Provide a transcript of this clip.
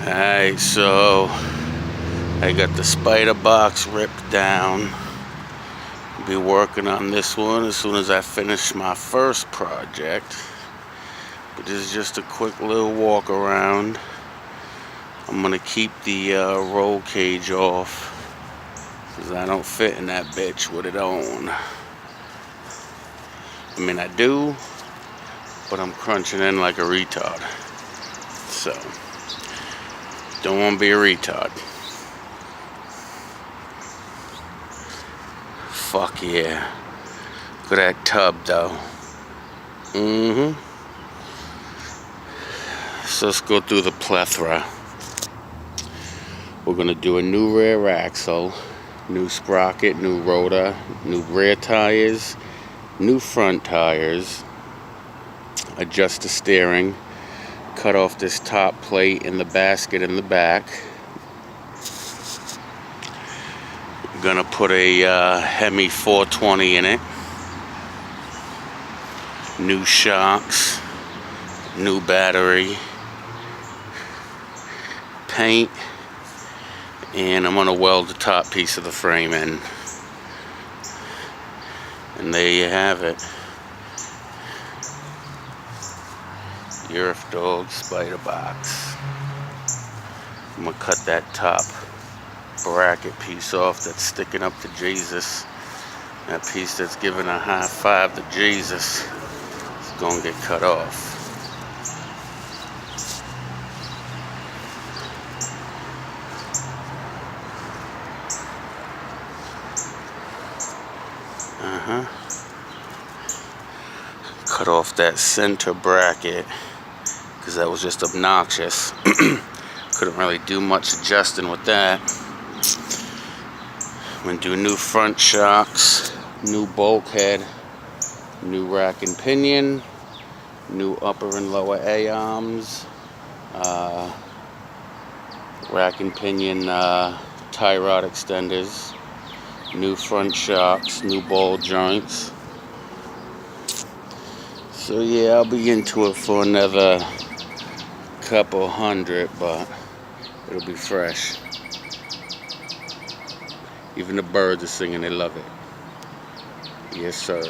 Alright, so I got the Spiderbox ripped down. Be working on this one as soon as I finish my first project. But this is just a quick little walk around. I'm gonna keep the roll cage off because I don't fit in that bitch with it on. I mean, I do, but I'm crunching in like a retard. So, don't want to be a retard. Fuck yeah. Look at that tub though. So let's go through the plethora. We're gonna do a new rear axle, new sprocket, new rotor, new rear tires, new front tires, adjust the steering, cut off this top plate and the basket in the back. Gonna put a Hemi 420 in it. New shocks, new battery, paint, and I'm gonna weld the top piece of the frame in. And there you have it. Earth Dog Spiderbox. I'm gonna cut that top bracket piece off that's sticking up to Jesus. That piece that's giving a high five to Jesus is gonna get cut off. Cut off that center bracket because that was just obnoxious. Couldn't really do much adjusting with that. I'm gonna do new front shocks, new bulkhead, new rack and pinion, new upper and lower A-arms, rack and pinion tie rod extenders, new front shocks, new ball joints. So yeah, I'll be into it for another couple hundred, but it'll be fresh. Even the birds are singing, they love it. Yes, sir.